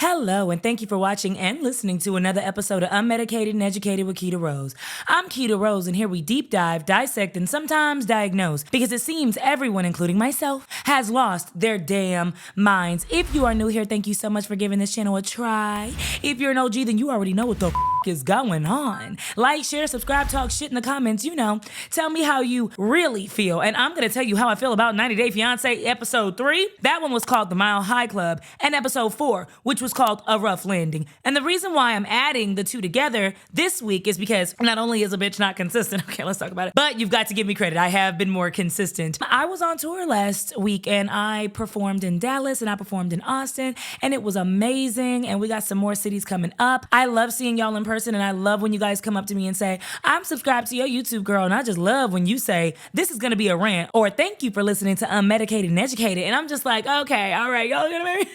Hello, and thank you for watching and listening to another episode of Unmedicated and Educated with Keita Rose. I'm Keita Rose, and here we deep dive, dissect, and sometimes diagnose, because it seems everyone, including myself, has lost their damn minds. If you are new here, thank you so much for giving this channel a try. If you're an OG, then you already know what the is going on. Like, share, subscribe, talk shit in the comments, you know. Tell me how you really feel, and I'm gonna tell you how I feel about 90 Day Fiancé episode 3. That one was called The Mile High Club, and episode 4, which was called A Rough Landing. And the reason why I'm adding the two together this week is because not only is a bitch not consistent, okay, let's talk about it, but you've got to give me credit. I have been more consistent. I was on tour last week, and I performed in Dallas, and I performed in Austin, and it was amazing, and we got some more cities coming up. I love seeing y'all in person, and I love when you guys come up to me and say, I'm subscribed to your YouTube, girl, and I just love when you say, this is gonna be a rant, or thank you for listening to Unmedicated and Educated, and I'm just like, okay, all right, y'all gonna make me...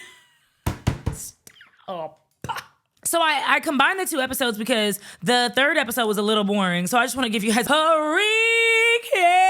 Oh. So I combined the two episodes because the third episode was a little boring. So I just want to give you guys a recap.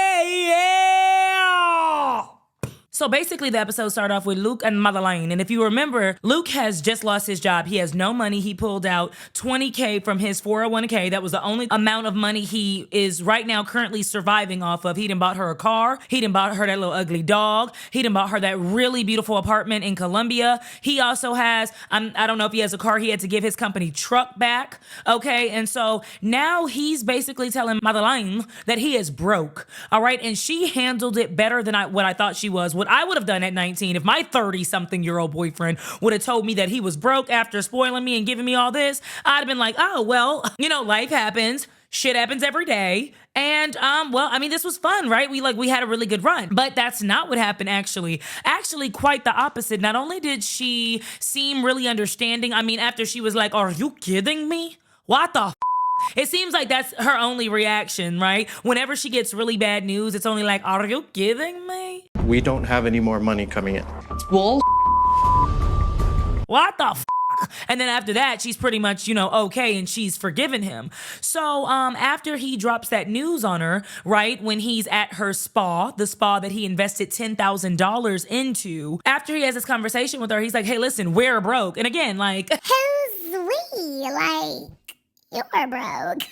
So basically the episode started off with Luke and Madeleine. And if you remember, Luke has just lost his job. He has no money. He pulled out $20K from his 401k. That was the only amount of money he is right now currently surviving off of. He done bought her a car. He done bought her that little ugly dog. He done bought her that really beautiful apartment in Colombia. He also has, I don't know if he has a car. He had to give his company truck back. Okay. And so now he's basically telling Madeleine that he is broke. All right. And she handled it better than what I thought she was. What I would have done at 19 if my 30-something-year-old boyfriend would have told me that he was broke after spoiling me and giving me all this, I'd have been like, oh, well, you know, life happens. Shit happens every day. And, well, I mean, this was fun, right? We had a really good run, but that's not what happened, actually. Actually, quite the opposite. Not only did she seem really understanding, I mean, after she was like, are you kidding me? What the It seems like that's her only reaction, right? Whenever she gets really bad news, it's only like, are you kidding me? We don't have any more money coming in. Well, what the And then after that, she's pretty much, you know, okay, and she's forgiven him. So after he drops that news on her, right, when he's at her spa, the spa that he invested $10,000 into, after he has this conversation with her, he's like, hey, listen, we're broke. And again, like, who's we? Like, you're broke.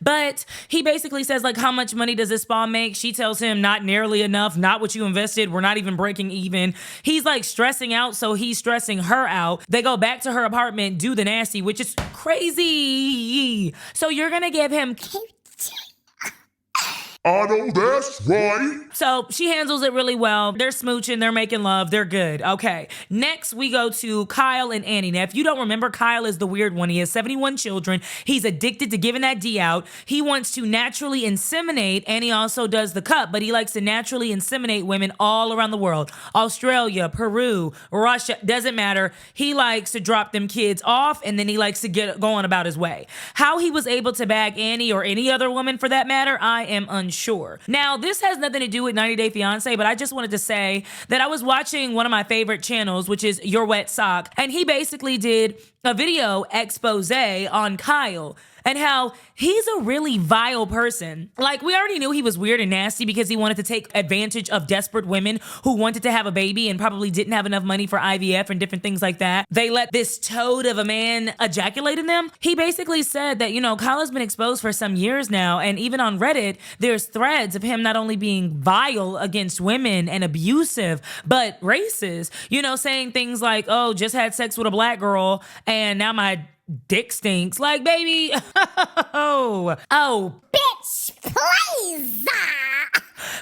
But he basically says, like, how much money does this spa make? She tells him not nearly enough, not what you invested. We're not even breaking even. He's like stressing out, so he's stressing her out. They go back to her apartment, do the nasty, which is crazy. So you're gonna give him... I know that's right. So she handles it really well. They're smooching, they're making love, they're good. Okay, next we go to Kyle and Annie. Now, if you don't remember, Kyle is the weird one. He has 71 children. He's addicted to giving that D out. He wants to naturally inseminate, and he also does the cup, but he likes to naturally inseminate women all around the world. Australia, Peru, Russia, doesn't matter. He likes to drop them kids off, and then he likes to get going about his way. How he was able to bag Annie, or any other woman for that matter, I am unsure. Now, this has nothing to do with 90 Day Fiancé, but I just wanted to say that I was watching one of my favorite channels, which is Your Wet Sock, and he basically did a video expose on Kyle and how he's a really vile person. Like, we already knew he was weird and nasty because he wanted to take advantage of desperate women who wanted to have a baby and probably didn't have enough money for IVF and different things like that. They let this toad of a man ejaculate in them. He basically said that, you know, Kyle has been exposed for some years now, and even on Reddit, there's threads of him not only being vile against women and abusive, but racist, you know, saying things like, oh, just had sex with a black girl, and now my dick stinks. Like, baby, oh, Bitch, please.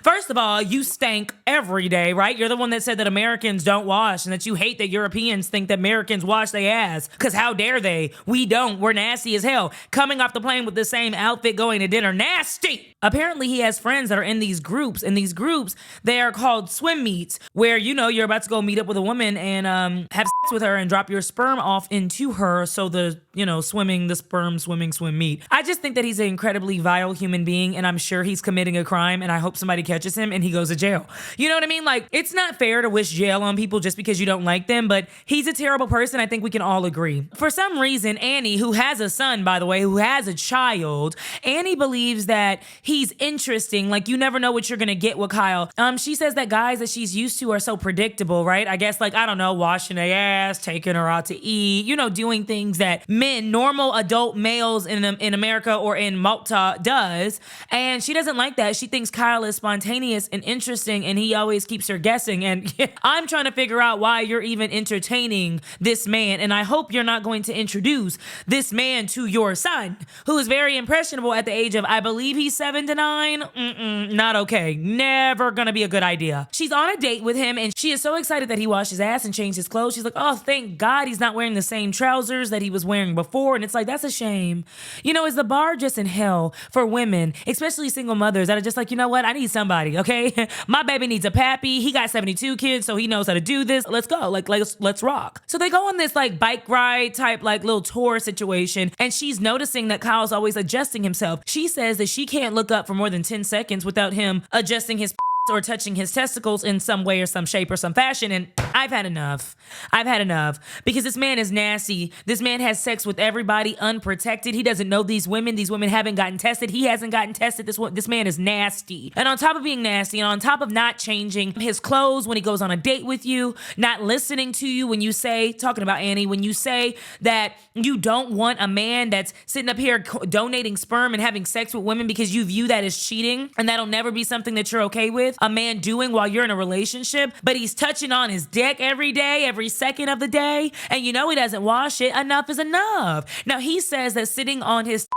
First of all, you stank every day, right? You're the one that said that Americans don't wash and that you hate that Europeans think that Americans wash their ass. Because how dare they? We don't. We're nasty as hell. Coming off the plane with the same outfit going to dinner. Nasty! Apparently, he has friends that are in these groups. And these groups, they are called swim meets, where, you know, you're about to go meet up with a woman and have sex with her and drop your sperm off into her. So the, you know, swim meet. I just think that he's an incredibly vile human being, and I'm sure he's committing a crime, and I hope somebody somebody catches him and he goes to jail. You know what I mean? Like, it's not fair to wish jail on people just because you don't like them, but he's a terrible person. I think we can all agree. For some reason, Annie, who has a son, by the way, who has a child, Annie believes that he's interesting. Like, you never know what you're gonna get with Kyle. She says that guys that she's used to are so predictable, right? I guess, like, I don't know, washing their ass, taking her out to eat, you know, doing things that men, normal adult males in America or in Malta does. And she doesn't like that. She thinks Kyle is spontaneous and interesting, and he always keeps her guessing. And I'm trying to figure out why you're even entertaining this man. And I hope you're not going to introduce this man to your son, who is very impressionable at the age of, I believe he's 7 to 9. Not okay. Never gonna be a good idea. She's on a date with him, and she is so excited that he washed his ass and changed his clothes. She's like, oh, thank God he's not wearing the same trousers that he was wearing before. And it's like, that's a shame. You know, is the bar just in hell for women, especially single mothers that are just like, you know what? I need somebody, okay? My baby needs a pappy. He got 72 kids, so he knows how to do this. Let's go. Like, let's rock. So they go on this like bike ride type like little tour situation, and she's noticing that Kyle's always adjusting himself. She says that she can't look up for more than 10 seconds without him adjusting his or touching his testicles in some way or some shape or some fashion. And I've had enough. I've had enough because this man is nasty. This man has sex with everybody unprotected. He doesn't know these women. These women haven't gotten tested. He hasn't gotten tested. This man is nasty. And on top of being nasty, and on top of not changing his clothes when he goes on a date with you, not listening to you when you say, talking about Annie, when you say that you don't want a man that's sitting up here donating sperm and having sex with women because you view that as cheating, and that'll never be something that you're okay with a man doing while you're in a relationship, but he's touching on his dick every day, every second of the day, and you know he doesn't wash it. Enough is enough. Now, he says that sitting on his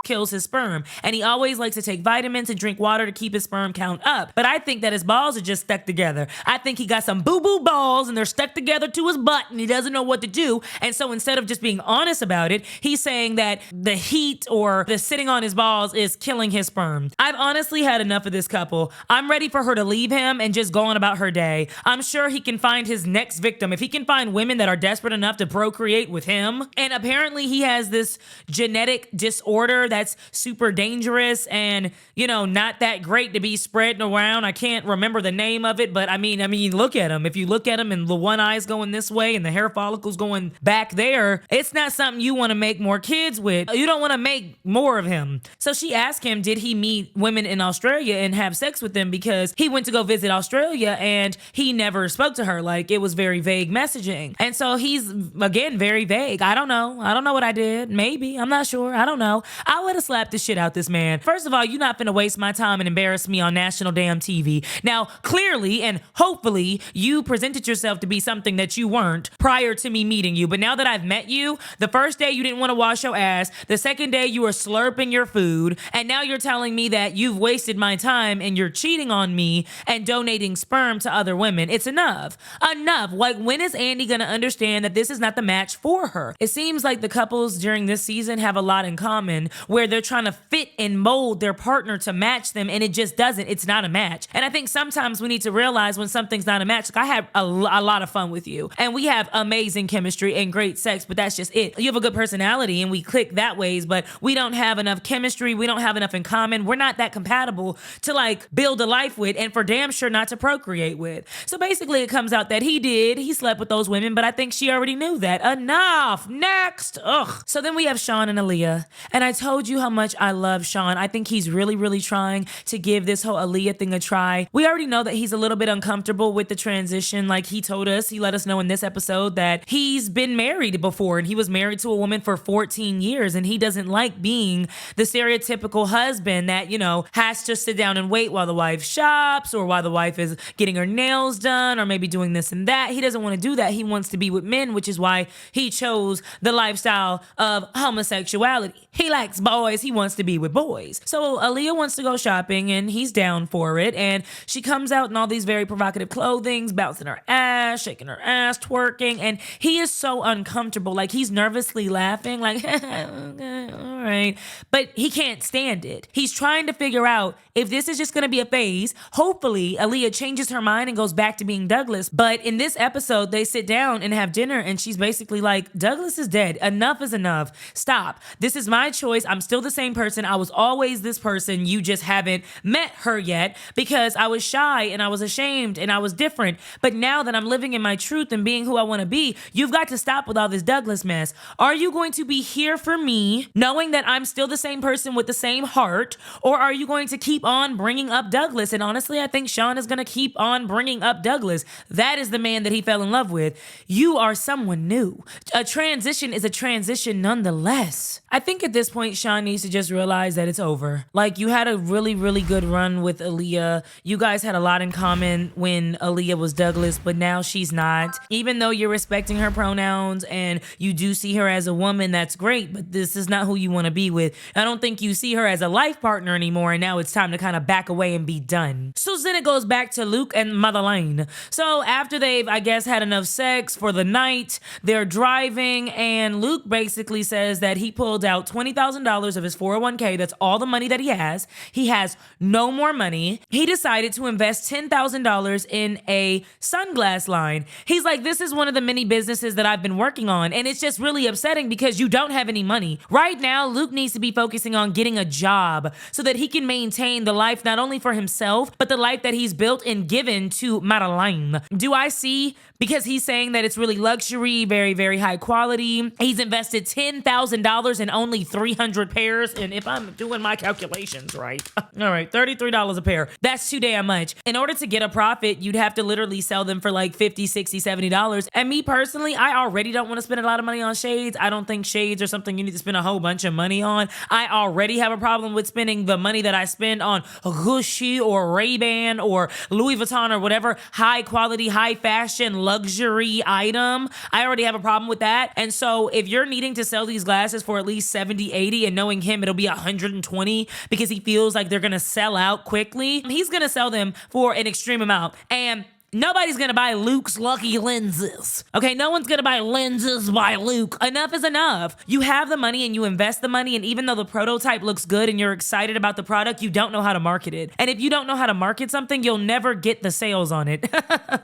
kills his sperm, and he always likes to take vitamins and drink water to keep his sperm count up. But I think that his balls are just stuck together. I think he got some boo-boo balls and they're stuck together to his butt and he doesn't know what to do. And so instead of just being honest about it, he's saying that the heat or the sitting on his balls is killing his sperm. I've honestly had enough of this couple. I'm ready for her to leave him and just go on about her day. I'm sure he can find his next victim. If he can find women that are desperate enough to procreate with him, and apparently he has this genetic disorder that's super dangerous and, you know, not that great to be spreading around. I can't remember the name of it, but I mean, look at him. If you look at him and the one eye's going this way and the hair follicles going back there, it's not something you want to make more kids with. You don't want to make more of him. So she asked him, did he meet women in Australia and have sex with them, because he went to go visit Australia and he never spoke to her. Like, it was very vague messaging. And so he's, again, very vague. I don't know what I did. Maybe. I'm not sure. I don't know. I would have slapped the shit out this man. First of all, you're not finna waste my time and embarrass me on national damn TV. Now, clearly and hopefully you presented yourself to be something that you weren't prior to me meeting you. But now that I've met you, the first day you didn't want to wash your ass, the second day you were slurping your food, and now you're telling me that you've wasted my time and you're cheating on me and donating sperm to other women. It's enough. Enough. Like, when is Andy gonna understand that this is not the match for her? It seems like the couples during this season have a lot in common, where they're trying to fit and mold their partner to match them, and it just doesn't. It's not a match. And I think sometimes we need to realize when something's not a match. Like, I have a lot of fun with you, and we have amazing chemistry and great sex, but that's just it. You have a good personality and we click that ways, but we don't have enough chemistry. We don't have enough in common. We're not that compatible to like build a life with, and for damn sure not to procreate with. So basically it comes out that he slept with those women, but I think she already knew that. Enough. Next. Ugh. So then we have Sean and Aaliyah, and I told you how much I love Sean. I think he's really, really trying to give this whole Aaliyah thing a try. We already know that he's a little bit uncomfortable with the transition. Like, he let us know in this episode that he's been married before, and he was married to a woman for 14 years, and he doesn't like being the stereotypical husband that, you know, has to sit down and wait while the wife shops, or while the wife is getting her nails done, or maybe doing this and that. He doesn't want to do that. He wants to be with men, which is why he chose the lifestyle of homosexuality. He likes boys. He wants to be with boys. So Aaliyah wants to go shopping, and he's down for it. And she comes out in all these very provocative clothings, bouncing her ass, shaking her ass, twerking. And he is so uncomfortable. Like, he's nervously laughing, like, all right. But he can't stand it. He's trying to figure out if this is just going to be a phase. Hopefully, Aaliyah changes her mind and goes back to being Douglas. But in this episode, they sit down and have dinner, and she's basically like, Douglas is dead. Enough is enough. Stop. This is my choice. I'm still the same person. I was always this person. You just haven't met her yet because I was shy and I was ashamed and I was different. But now that I'm living in my truth and being who I want to be, you've got to stop with all this Douglas mess. Are you going to be here for me, knowing that I'm still the same person with the same heart, or are you going to keep on bringing up Douglas? And honestly, I think Sean is going to keep on bringing up Douglas. That is the man that he fell in love with. You are someone new. A transition is a transition nonetheless. I think at this point, Sean needs to just realize that it's over. Like, you had a really, really good run with Aaliyah. You guys had a lot in common when Aaliyah was Douglas, but now she's not. Even though you're respecting her pronouns and you do see her as a woman, that's great, but this is not who you want to be with. I don't think you see her as a life partner anymore, and now it's time to kind of back away and be done. So then it goes back to Luke and Madeleine. So after they've, I guess, had enough sex for the night, they're driving, and Luke basically says that he pulled out $20,000 of his 401k. That's all the money that he has. He has no more money. He decided to invest $10,000 in a sunglass line. He's like, this is one of the many businesses that I've been working on, and it's just really upsetting because you don't have any money. Right now, Luke needs to be focusing on getting a job so that he can maintain the life not only for himself, but the life that he's built and given to Madeleine. Do I see? Because he's saying that it's really luxury, very, very high quality. He's invested $10,000 in only 300 pairs. And if I'm doing my calculations right, all right, $33 a pair. That's too damn much. In order to get a profit, you'd have to literally sell them for like $50, $60, $70. And me personally, I already don't want to spend a lot of money on shades. I don't think shades are something you need to spend a whole bunch of money on. I already have a problem with spending the money that I spend on Gucci or Ray-Ban or Louis Vuitton or whatever high quality, high fashion, luxury item. I already have a problem with that. And so if you're needing to sell these glasses for at least 70, 80, and knowing him, it'll be 120 because he feels like they're going to sell out quickly, he's going to sell them for an extreme amount. And nobody's gonna buy Luke's lucky lenses. Okay, no one's gonna buy lenses by Luke. Enough is enough. You have the money and you invest the money, and even though the prototype looks good and you're excited about the product, you don't know how to market it. And if you don't know how to market something, you'll never get the sales on it.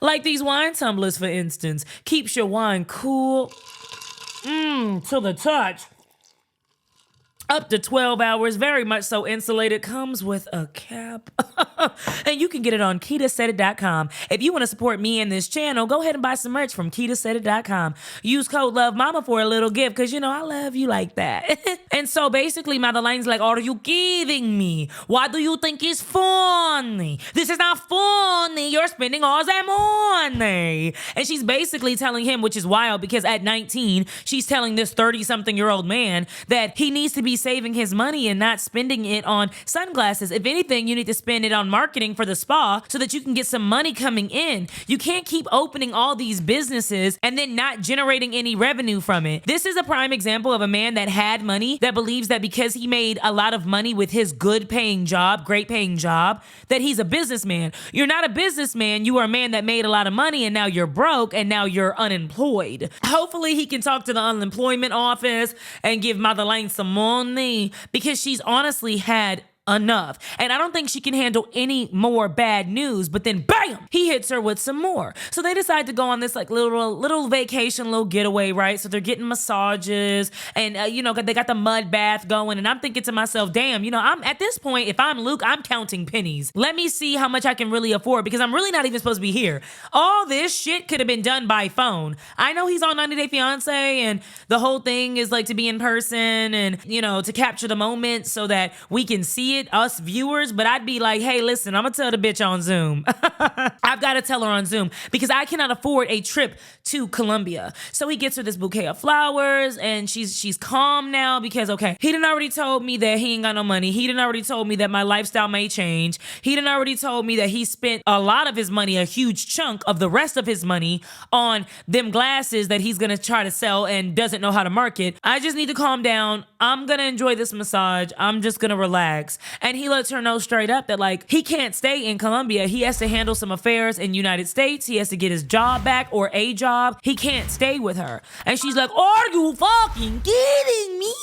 Like these wine tumblers, for instance. Keeps your wine cool. To the touch. Up to 12 hours, very much so insulated, comes with a cap. And you can get it on KitaSaidIt.com. If you want to support me and this channel, go ahead and buy some merch from KitaSaidIt.com. Use code LOVEMAMA for a little gift, because you know I love you like that. And so basically, Madeleine's like, are you kidding me? Why do you think it's funny? This is not funny. You're spending all that money. And she's basically telling him, which is wild, because at 19, she's telling this 30-something-year-old man that he needs to be saving his money and not spending it on sunglasses. If anything, you need to spend it on marketing for the spa so that you can get some money coming in. You can't keep opening all these businesses and then not generating any revenue from it. This is a prime example of a man that had money, that believes that because he made a lot of money with his good paying job, great paying job, that he's a businessman. You're not a businessman. You are a man that made a lot of money and now you're broke and now you're unemployed. Hopefully he can talk to the unemployment office and give Madeleine some money, because she's honestly had enough. And I don't think she can handle any more bad news, but then bam, he hits her with some more. So they decide to go on this like little vacation, little getaway, right? So they're getting massages and, they got the mud bath going. And I'm thinking to myself, damn, I'm at this point, if I'm Luke, I'm counting pennies. Let me see how much I can really afford, because I'm really not even supposed to be here. All this shit could have been done by phone. I know he's on 90 Day Fiance and the whole thing is like to be in person and, to capture the moment so that we can see it, us viewers, but I'd be like, hey, listen, I'm gonna tell the bitch on Zoom. I've got to tell her on Zoom because I cannot afford a trip to Colombia. So he gets her this bouquet of flowers and she's calm now because, okay, he done already told me that he ain't got no money. He done already told me that my lifestyle may change. He done already told me that he spent a lot of his money, a huge chunk of the rest of his money on them glasses that he's gonna try to sell and doesn't know how to market. I just need to calm down. I'm gonna enjoy this massage. I'm just gonna relax. And he lets her know straight up that like he can't stay in Colombia. He has to handle some affairs in United States. He has to get his job back or a job. He can't stay with her. And she's like, are you fucking kidding me,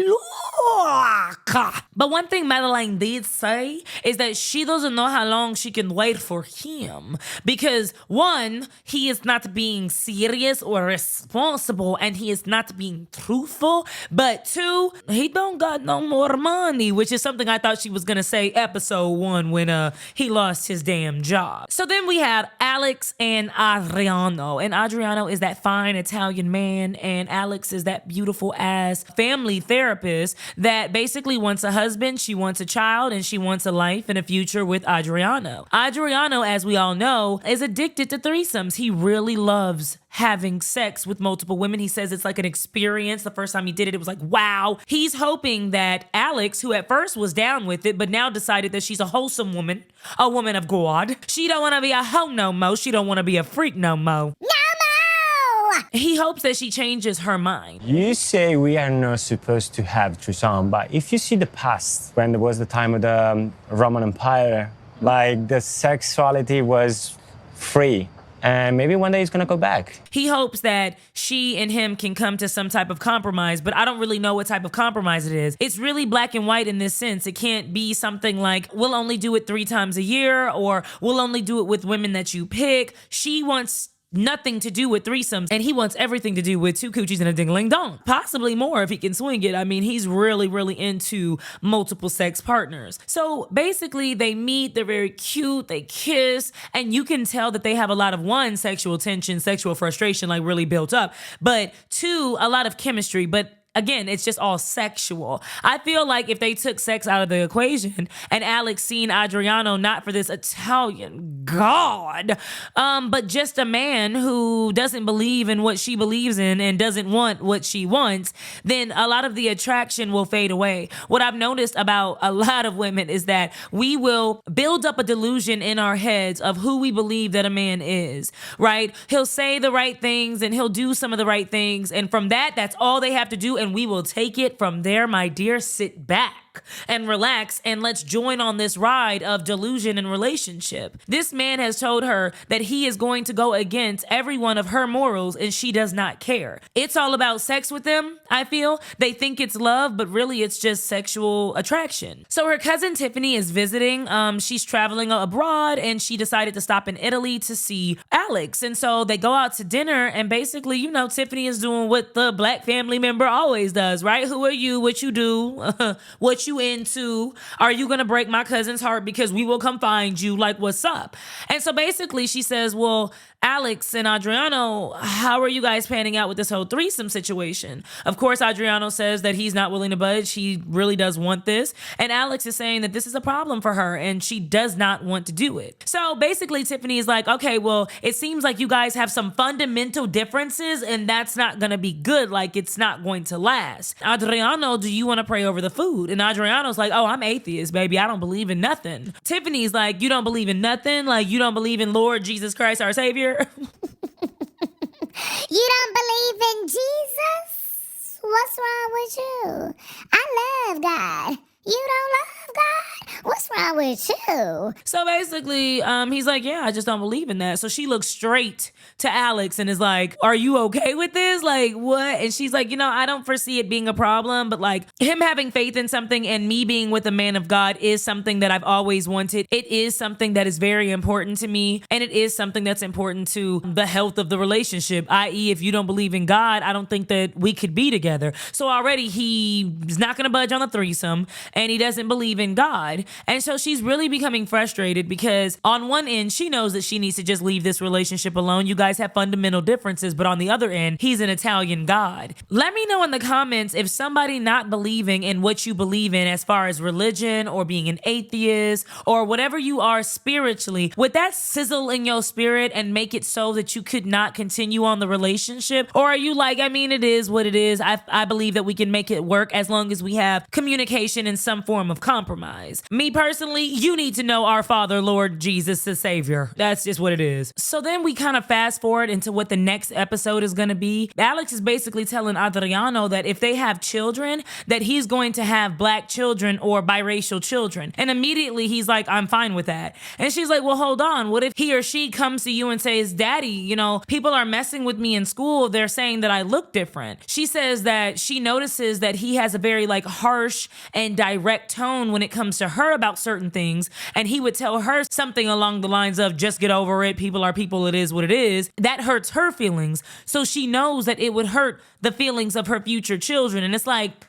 Luke? fuck. But one thing Madeline did say is that she doesn't know how long she can wait for him. Because one, he is not being serious or responsible, and he is not being truthful. But two, he don't got no more money, which is something I thought she was gonna say episode 1 when he lost his damn job. So then we have Alex and Adriano. And Adriano is that fine Italian man, and Alex is that beautiful ass family therapist that basically wants a husband, she wants a child, and she wants a life and a future with Adriano. Adriano, as we all know, is addicted to threesomes. He really loves having sex with multiple women. He says it's like an experience. The first time he did it, it was like, wow. He's hoping that Alex, who at first was down with it, but now decided that she's a wholesome woman, a woman of God. She don't want to be a hoe no mo. She don't want to be a freak no mo. No! He hopes that she changes her mind. You say we are not supposed to have threesome, but if you see the past, when there was the time of the Roman Empire, like the sexuality was free. And maybe one day he's gonna go back. He hopes that she and him can come to some type of compromise, but I don't really know what type of compromise it is. It's really black and white in this sense. It can't be something like, we'll only do it 3 times a year, or we'll only do it with women that you pick. She wants nothing to do with threesomes, and he wants everything to do with 2 coochies and a ding-ling-dong. Possibly more if he can swing it. I mean, he's really, really into multiple sex partners. So basically, they meet, they're very cute, they kiss, and you can tell that they have a lot of, 1, sexual tension, sexual frustration, like really built up, but 2, a lot of chemistry, but again, it's just all sexual. I feel like if they took sex out of the equation and Alex seen Adriano not for this Italian god, but just a man who doesn't believe in what she believes in and doesn't want what she wants, then a lot of the attraction will fade away. What I've noticed about a lot of women is that we will build up a delusion in our heads of who we believe that a man is, right? He'll say the right things and he'll do some of the right things. And from that, that's all they have to do. And we will take it from there, my dear. Sit back and relax, and let's join on this ride of delusion and relationship. This man has told her that he is going to go against every one of her morals, and she does not care. It's all about sex with them, I feel. They think it's love, but really it's just sexual attraction. So her cousin Tiffany is visiting. She's traveling abroad, and she decided to stop in Italy to see Alex. And so they go out to dinner, and basically, you know, Tiffany is doing what the black family member always does, right? Who are you? What you do? What you into? Are you gonna break my cousin's heart because we will come find you? Like, what's up? And so basically she says, well, Alex and Adriano, how are you guys panning out with this whole threesome situation? Of course, Adriano says that he's not willing to budge. He really does want this. And Alex is saying that this is a problem for her and she does not want to do it. So basically, Tiffany is like, okay, well, it seems like you guys have some fundamental differences and that's not going to be good. Like, it's not going to last. Adriano, do you want to pray over the food? And Adriano's like, oh, I'm atheist, baby. I don't believe in nothing. Tiffany's like, you don't believe in nothing? Like, you don't believe in Lord Jesus Christ, our Savior? You don't believe in Jesus? What's wrong with you? I love God. You don't love God? What's wrong with you? So basically, he's like, yeah, I just don't believe in that. So she looks straight to Alex and is like, are you okay with this? Like, what? And she's like, you know, I don't foresee it being a problem, but like him having faith in something and me being with a man of God is something that I've always wanted. It is something that is very important to me. And it is something that's important to the health of the relationship, i.e. if you don't believe in God, I don't think that we could be together. So already he's not going to budge on the threesome and he doesn't believe in God. And so she's really becoming frustrated because on one end, she knows that she needs to just leave this relationship alone. You guys have fundamental differences, but on the other end, he's an Italian god. Let me know in the comments if somebody not believing in what you believe in as far as religion or being an atheist or whatever you are spiritually, would that sizzle in your spirit and make it so that you could not continue on the relationship? Or are you like, I mean, it is what it is. I believe that we can make it work as long as we have communication and some form of compromise. Me me personally, you need to know our Father, Lord Jesus, the Savior. That's just what it is. So then we kind of fast forward into what the next episode is going to be. Alex is basically telling Adriano that if they have children, that he's going to have black children or biracial children. And immediately he's like, I'm fine with that. And she's like, well, hold on. What if he or she comes to you and says, Daddy, you know, people are messing with me in school. They're saying that I look different. She says that she notices that he has a very like harsh and direct tone when it comes to her about certain things. And he would tell her something along the lines of, just get over it. People are people. It is what it is. That hurts her feelings. So she knows that it would hurt the feelings of her future children. And it's like,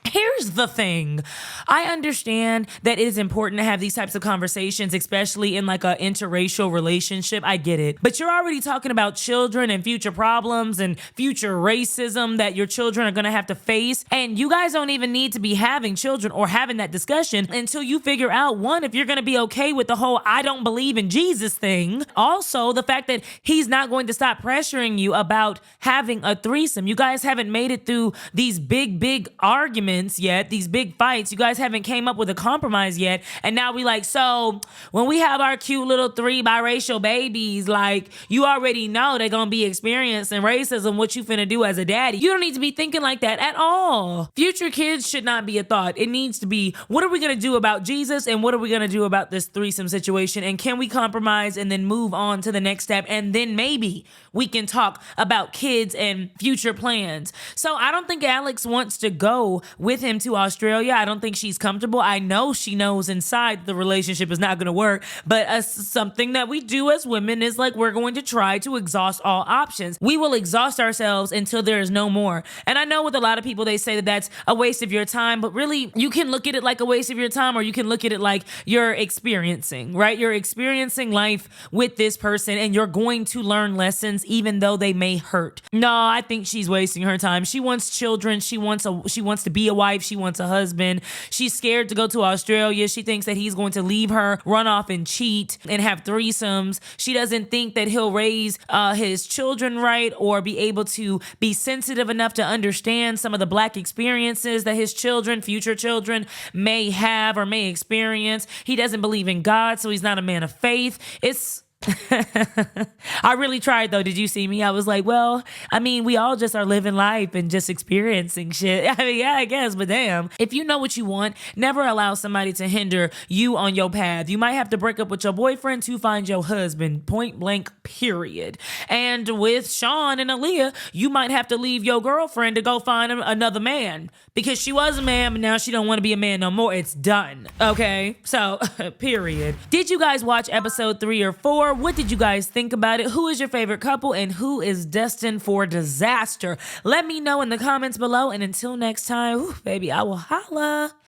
here's the thing. I understand that it is important to have these types of conversations, especially in like a interracial relationship. I get it. But you're already talking about children and future problems and future racism that your children are going to have to face. And you guys don't even need to be having children or having that discussion until you figure out, one, if you're going to be okay with the whole I don't believe in Jesus thing. Also, the fact that he's not going to stop pressuring you about having a threesome. You guys haven't made it through these big arguments yet, these big fights. You guys haven't came up with a compromise yet. And now we like, so when we have our cute little 3 biracial babies, like you already know they're going to be experiencing racism. What you finna do as a daddy? You don't need to be thinking like that at all. Future kids should not be a thought. It needs to be, what are we going to do about Jesus? And what are we going to do about this threesome situation? And can we compromise and then move on to the next step? And then maybe we can talk about kids and future plans. So I don't think Alex wants to go with him to Australia. I don't think she's comfortable. I know she knows inside the relationship is not going to work, but something that we do as women is like, we're going to try to exhaust all options. We will exhaust ourselves until there is no more. And I know with a lot of people, they say that that's a waste of your time, but really you can look at it like a waste of your time, or you can look at it like you're experiencing, right? You're experiencing life with this person and you're going to learn lessons even though they may hurt. No, I think she's wasting her time. She wants children. She wants to be a wife. She wants a husband. She's scared to go to Australia. She thinks that he's going to leave her, run off and cheat and have threesomes. She doesn't think that he'll raise his children right or be able to be sensitive enough to understand some of the Black experiences that his children, future children, may have or may experience. He doesn't believe in God, so he's not a man of faith. I really tried though. Did you see me? I was like, well, I mean, we all just are living life and just experiencing shit. I mean, yeah, I guess, but damn. If you know what you want, never allow somebody to hinder you on your path. You might have to break up with your boyfriend to find your husband, point blank, period. And with Sean and Aaliyah, you might have to leave your girlfriend to go find another man because she was a man, but now she don't want to be a man no more. It's done. Okay? So, period. Did you guys watch episode 3 or 4? What did you guys think about it? Who is your favorite couple and who is destined for disaster? Let me know in the comments below. And until next time, baby, I will holla.